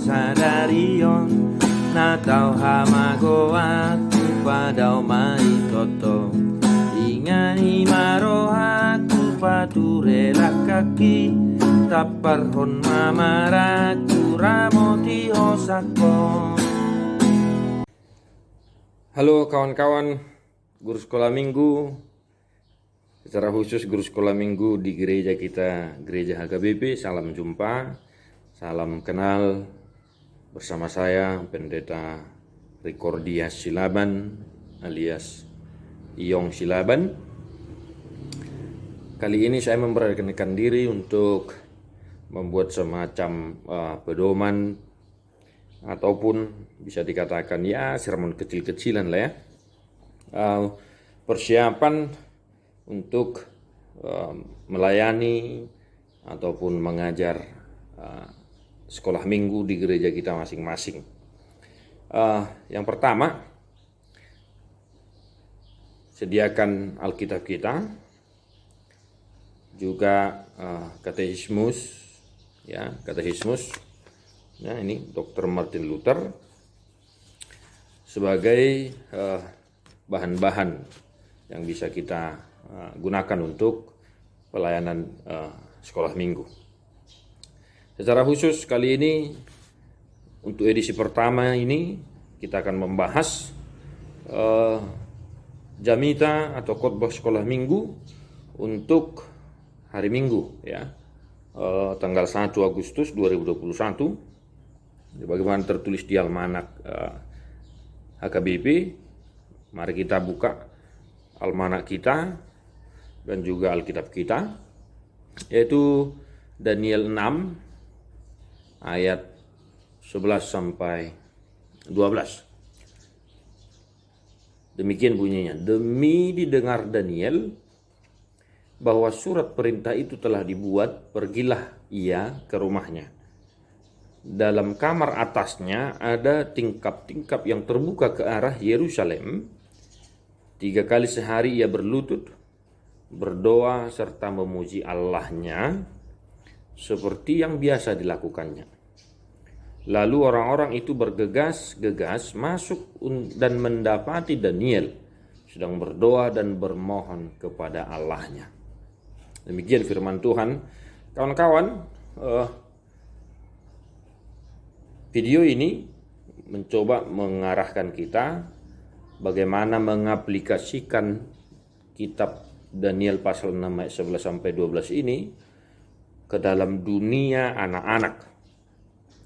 sadarion natau hamago aku padau mai toto ingani maro aku paturela kaki taparhon mamaraku ramoti osako. Halo kawan-kawan guru sekolah minggu, secara khusus guru sekolah minggu di gereja kita, Gereja HKBP. Salam jumpa, salam kenal bersama saya Pendeta Rikordias Silaban alias Iyong Silaban. Kali ini saya memberanikan diri untuk membuat semacam pedoman ataupun bisa dikatakan ya sermon kecil-kecilan lah ya, persiapan untuk melayani ataupun mengajar sekolah minggu di gereja kita masing-masing. Yang pertama, sediakan Alkitab kita, juga katekismus ya, katekismus. Nah, ini Dr. Martin Luther sebagai bahan-bahan yang bisa kita gunakan untuk pelayanan sekolah minggu. Secara khusus kali ini untuk edisi pertama ini kita akan membahas jamita atau khotbah sekolah minggu untuk hari Minggu ya, tanggal 1 Agustus 2021. Bagaimana tertulis di almanak HKBP. Mari kita buka almanak kita dan juga Alkitab kita, yaitu Daniel 6 ayat 11 sampai 12. Demikian bunyinya, demi didengar Daniel bahwa surat perintah itu telah dibuat, pergilah ia ke rumahnya. Dalam kamar atasnya ada tingkap-tingkap yang terbuka ke arah Yerusalem. 3 kali sehari ia berlutut, berdoa serta memuji Allahnya seperti yang biasa dilakukannya. Lalu orang-orang itu bergegas-gegas masuk dan mendapati Daniel sedang berdoa dan bermohon kepada Allahnya. Demikian firman Tuhan. Kawan-kawan, video ini mencoba mengarahkan kita bagaimana mengaplikasikan kitab Daniel pasal 6 ayat 11 sampai 12 ini ke dalam dunia anak-anak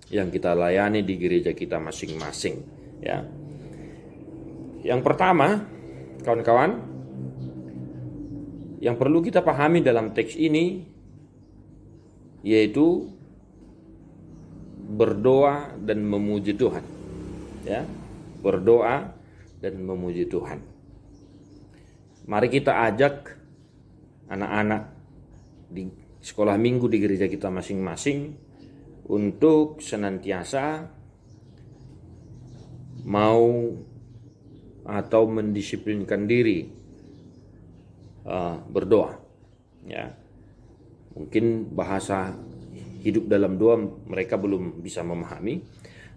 yang kita layani di gereja kita masing-masing ya. Yang pertama, kawan-kawan, yang perlu kita pahami dalam teks ini yaitu berdoa dan memuji Tuhan ya, berdoa dan memuji Tuhan. Mari kita ajak anak-anak di sekolah minggu di gereja kita masing-masing untuk senantiasa mau atau mendisiplinkan diri berdoa ya. Mungkin bahasa hidup dalam doa mereka belum bisa memahami,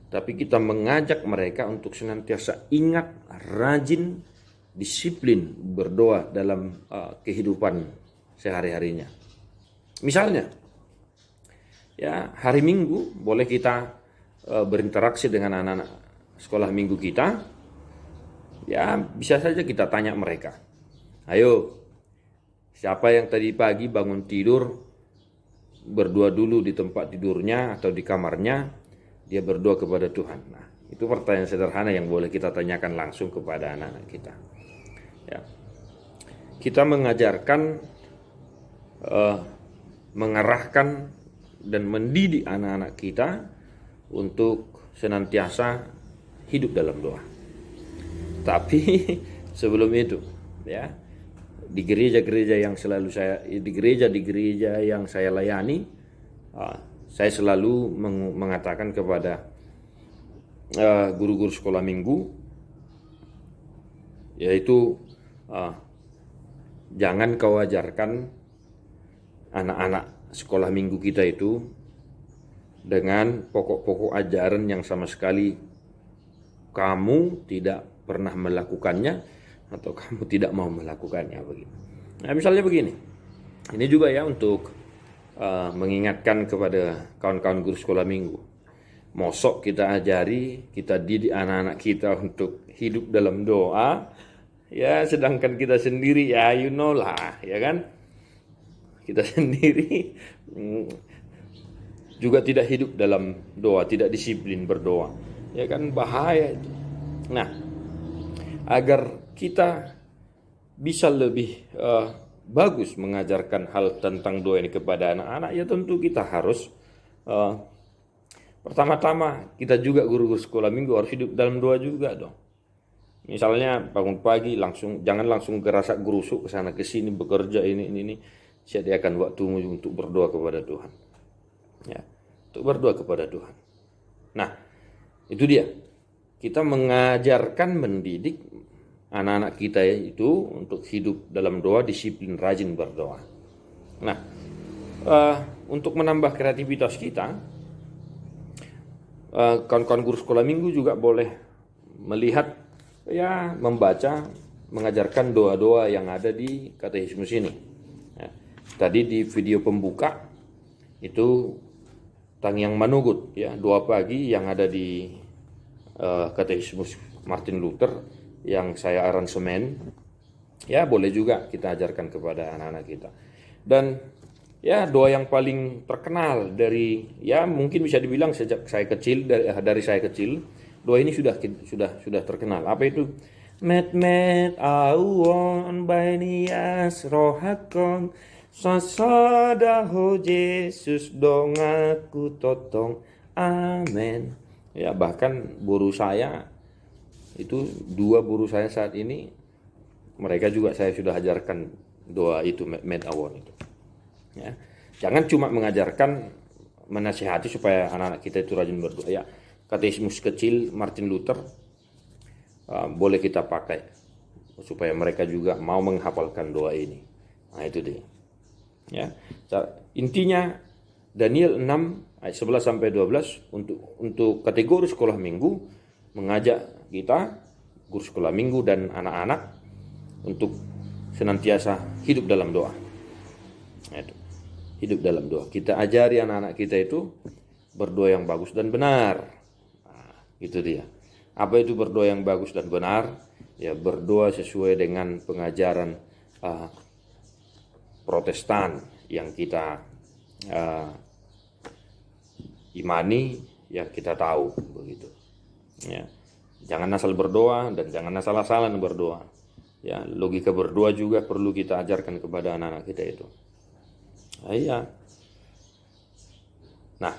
tapi kita mengajak mereka untuk senantiasa ingat, rajin, disiplin berdoa dalam kehidupan sehari-harinya. Misalnya, ya hari Minggu boleh kita berinteraksi dengan anak-anak sekolah minggu kita. Ya bisa saja kita tanya mereka, ayo, siapa yang tadi pagi bangun tidur berdoa dulu di tempat tidurnya atau di kamarnya, dia berdoa kepada Tuhan. Nah, itu pertanyaan sederhana yang boleh kita tanyakan langsung kepada anak-anak kita. Ya. Kita mengajarkan, mengarahkan dan mendidik anak-anak kita untuk senantiasa hidup dalam doa. Tapi sebelum itu, ya, di gereja-gereja yang selalu di gereja yang saya layani, saya selalu mengatakan kepada guru-guru sekolah minggu, yaitu jangan kau ajarkan anak-anak sekolah minggu kita itu dengan pokok-pokok ajaran yang sama sekali kamu tidak pernah melakukannya atau kamu tidak mau melakukannya begitu. Nah, misalnya begini. Ini juga ya untuk mengingatkan kepada kawan-kawan guru sekolah minggu. Mosok kita ajari, kita didik anak-anak kita untuk hidup dalam doa, ya sedangkan kita sendiri ya you know lah, ya kan? Kita sendiri juga tidak hidup dalam doa, tidak disiplin berdoa. Ya kan, bahaya itu. Nah, agar kita bisa lebih bagus mengajarkan hal tentang doa ini kepada anak-anak, ya tentu kita harus pertama-tama kita juga guru-guru sekolah minggu harus hidup dalam doa juga dong. Misalnya bangun pagi jangan langsung gerasa gerusuk ke sana ke sini bekerja ini. Sediakan waktumu untuk berdoa kepada Tuhan. Ya, untuk berdoa kepada Tuhan. Nah, itu dia. Kita mengajarkan, mendidik anak-anak kita itu untuk hidup dalam doa, disiplin, rajin berdoa. Nah, untuk menambah kreativitas kita, kawan-kawan guru sekolah minggu juga boleh melihat, ya membaca, mengajarkan doa-doa yang ada di katekismus ini. Ya, tadi di video pembuka itu Tanghyang Manugut, ya doa pagi yang ada di katekismus Martin Luther yang saya aransemen, ya boleh juga kita ajarkan kepada anak-anak kita. Dan ya doa yang paling terkenal dari, ya mungkin bisa dibilang sejak saya kecil, dari saya kecil, doa ini sudah terkenal. Apa itu? Met awon bainias rohakon sasadaho Yesus dongaku totong amen. Ya bahkan guru saya itu, dua guru saya saat ini, mereka juga saya sudah ajarkan doa itu, Med Awon itu. Ya, jangan cuma mengajarkan, menasihati supaya anak-anak kita itu rajin berdoa. Ya, katekismus kecil Martin Luther boleh kita pakai supaya mereka juga mau menghafalkan doa ini. Nah itu dia. Ya, intinya Daniel 6 ayat 11 sampai 12 untuk kategori sekolah minggu mengajak kita guru sekolah minggu dan anak-anak untuk senantiasa hidup dalam doa. Itu. Hidup dalam doa. Kita ajari anak-anak kita itu berdoa yang bagus dan benar. Nah, itu dia. Apa itu berdoa yang bagus dan benar? Ya berdoa sesuai dengan pengajaran Protestan yang kita imani, yang kita tahu begitu. Ya, jangan asal berdoa dan jangan asal-asalan berdoa. Ya, logika berdoa juga perlu kita ajarkan kepada anak-anak kita itu. Iya. Nah,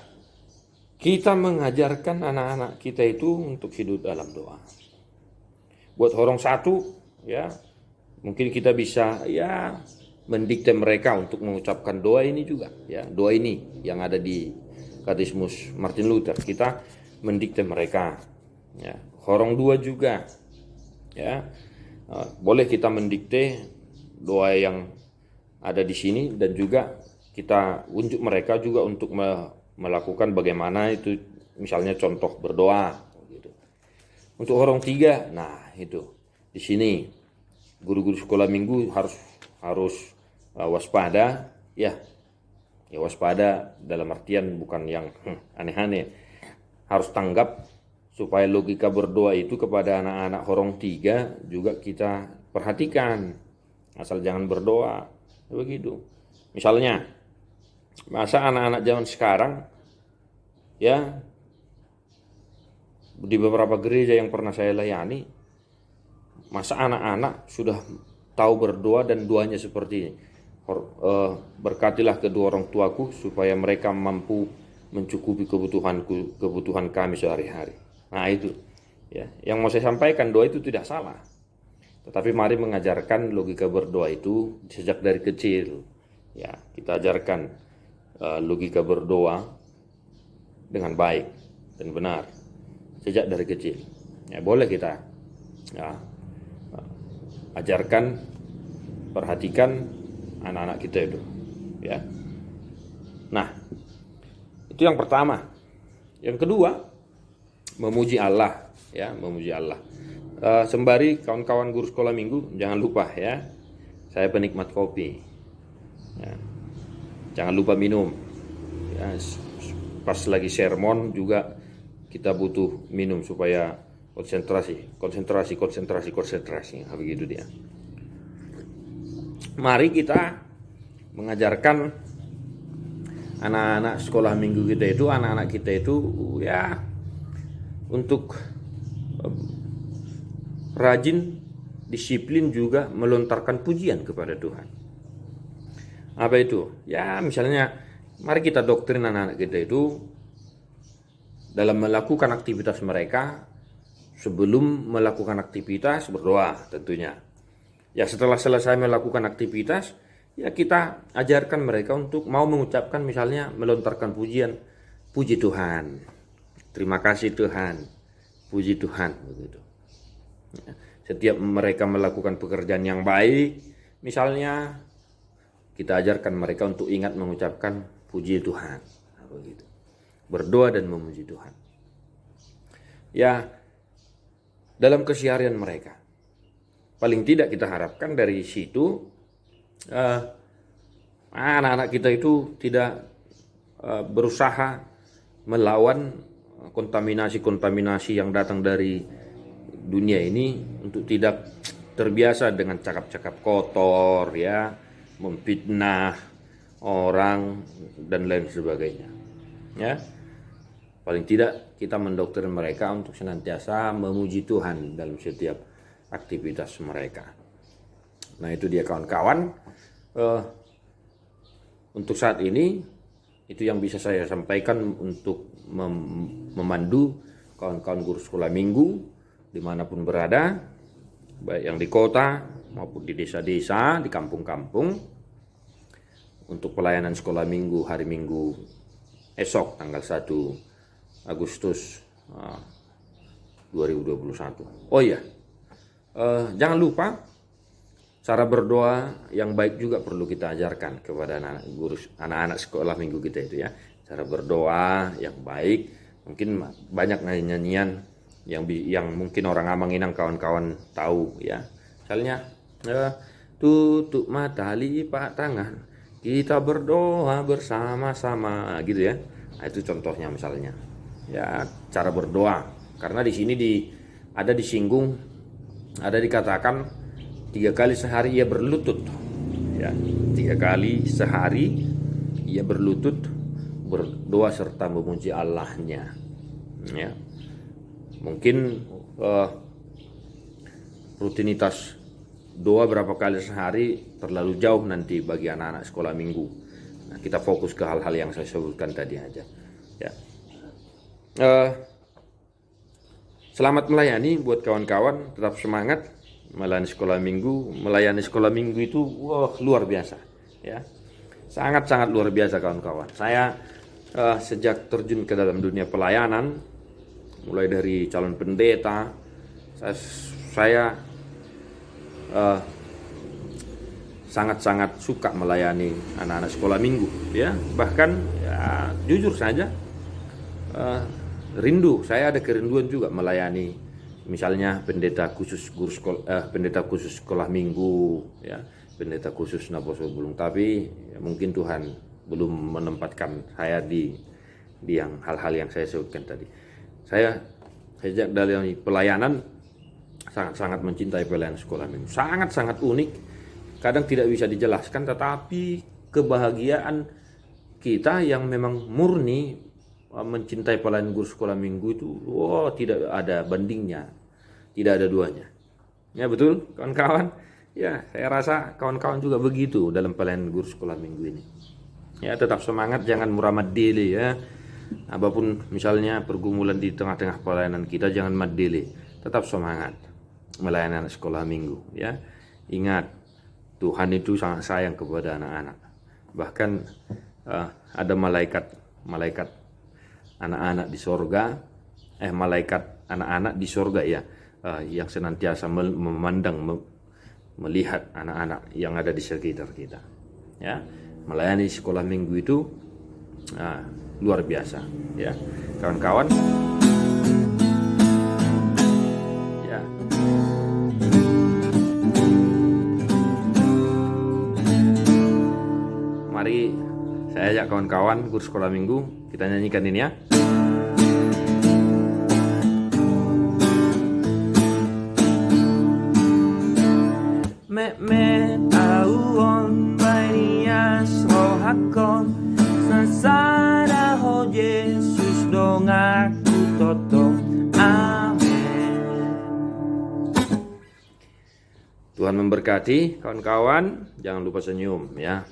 kita mengajarkan anak-anak kita itu untuk hidup dalam doa. Buat orang satu, ya, mungkin kita bisa ya mendikte mereka untuk mengucapkan doa ini juga, ya, doa ini yang ada di katekismus Martin Luther. Kita mendikte mereka. Ya, horong dua juga, ya boleh kita mendikte doa yang ada di sini dan juga kita unjuk mereka juga untuk melakukan bagaimana itu, misalnya contoh berdoa. Gitu. Untuk horong tiga, nah itu di sini guru-guru sekolah minggu harus waspada, ya waspada dalam artian bukan yang aneh-aneh, harus tanggap. Supaya logika berdoa itu kepada anak-anak horong tiga juga kita perhatikan. Asal jangan berdoa. Begitu. Misalnya, masa anak-anak zaman sekarang, ya, di beberapa gereja yang pernah saya layani, masa anak-anak sudah tahu berdoa dan doanya seperti ini. Berkatilah kedua orang tuaku supaya mereka mampu mencukupi kebutuhan kami sehari-hari. Nah itu, ya, yang mau saya sampaikan, doa itu tidak salah. Tetapi mari mengajarkan logika berdoa itu sejak dari kecil. Ya, kita ajarkan logika berdoa dengan baik dan benar sejak dari kecil. Ya, boleh kita ajarkan, perhatikan anak-anak kita itu. Ya. Nah, itu yang pertama. Yang kedua, memuji Allah, ya, memuji Allah. Sembari kawan-kawan guru sekolah minggu, jangan lupa ya, saya penikmat kopi. Ya. Jangan lupa minum. Ya, pas lagi sermon juga kita butuh minum supaya konsentrasi. Nah, begitu dia. Mari kita mengajarkan anak-anak sekolah minggu kita itu, anak-anak kita itu ya untuk rajin, disiplin juga melontarkan pujian kepada Tuhan. Apa itu? Ya misalnya mari kita doktrin anak-anak kita itu dalam melakukan aktivitas mereka, sebelum melakukan aktivitas berdoa tentunya. Ya setelah selesai melakukan aktivitas, ya kita ajarkan mereka untuk mau mengucapkan, misalnya melontarkan pujian, puji Tuhan, terima kasih Tuhan, puji Tuhan, begitu. Ya, setiap mereka melakukan pekerjaan yang baik, misalnya kita ajarkan mereka untuk ingat mengucapkan puji Tuhan, begitu. Berdoa dan memuji Tuhan. Ya, dalam keseharian mereka. Paling tidak kita harapkan dari situ anak-anak kita itu tidak berusaha melawan kontaminasi-kontaminasi yang datang dari dunia ini, untuk tidak terbiasa dengan cakap-cakap kotor, ya, memfitnah orang dan lain sebagainya. Ya, paling tidak kita mendoktrin mereka untuk senantiasa memuji Tuhan dalam setiap aktivitas mereka. Nah itu dia kawan-kawan. Untuk saat ini itu yang bisa saya sampaikan untuk memandu kawan-kawan guru sekolah minggu dimanapun berada, baik yang di kota maupun di desa-desa, di kampung-kampung, untuk pelayanan sekolah minggu hari Minggu esok tanggal 1 Agustus 2021. Oh iya, jangan lupa cara berdoa yang baik juga perlu kita ajarkan kepada anak-anak sekolah minggu kita itu ya. Cara berdoa yang baik, mungkin banyak nyanyian yang mungkin orang Amanginang kawan-kawan tahu ya. Misalnya tutup mata, lipat tangan, kita berdoa bersama-sama gitu ya. Nah, itu contohnya misalnya. Ya, cara berdoa. Karena di sini ada disinggung, ada dikatakan 3 kali sehari ia berlutut. Ya, 3 kali sehari ia berlutut, berdoa serta memuji Allahnya. Ya. Mungkin rutinitas doa berapa kali sehari terlalu jauh nanti bagi anak-anak sekolah minggu. Nah, kita fokus ke hal-hal yang saya sebutkan tadi aja. Ya. Selamat melayani buat kawan-kawan, tetap semangat melayani sekolah minggu. Melayani sekolah minggu itu luar biasa, ya, sangat-sangat luar biasa kawan-kawan. Saya sejak terjun ke dalam dunia pelayanan, mulai dari calon pendeta, saya sangat-sangat suka melayani anak-anak sekolah minggu, ya. Bahkan ya, jujur saja rindu, saya ada kerinduan juga melayani misalnya pendeta khusus sekolah minggu, ya, pendeta khusus Naboso Bulung. Tapi ya, mungkin Tuhan belum menempatkan saya di yang hal-hal yang saya sebutkan tadi. Saya sejak dari pelayanan sangat-sangat mencintai pelayanan sekolah minggu. Sangat-sangat unik. Kadang tidak bisa dijelaskan, tetapi kebahagiaan kita yang memang murni mencintai pelayanan guru sekolah minggu itu, tidak ada bandingnya, tidak ada duanya. Ya betul kawan-kawan. Ya, saya rasa kawan-kawan juga begitu dalam pelayanan guru sekolah minggu ini. Ya, tetap semangat, jangan muramat dili ya. Apapun misalnya pergumulan di tengah-tengah pelayanan kita, jangan madili, tetap semangat melayani anak sekolah minggu ya. Ingat, Tuhan itu sangat sayang kepada anak-anak. Bahkan ada malaikat anak-anak di sorga, malaikat anak-anak di sorga ya, yang senantiasa memandang, melihat anak-anak yang ada di sekitar kita ya. Melayani sekolah minggu itu luar biasa, ya kawan-kawan. Ya. Mari saya ajak kawan-kawan guru sekolah minggu, kita nyanyikan ini ya. Mehmet auon bainias rohakon Sasada ho Yesus dong aku toto. Amin. Tuhan memberkati kawan-kawan, jangan lupa senyum ya.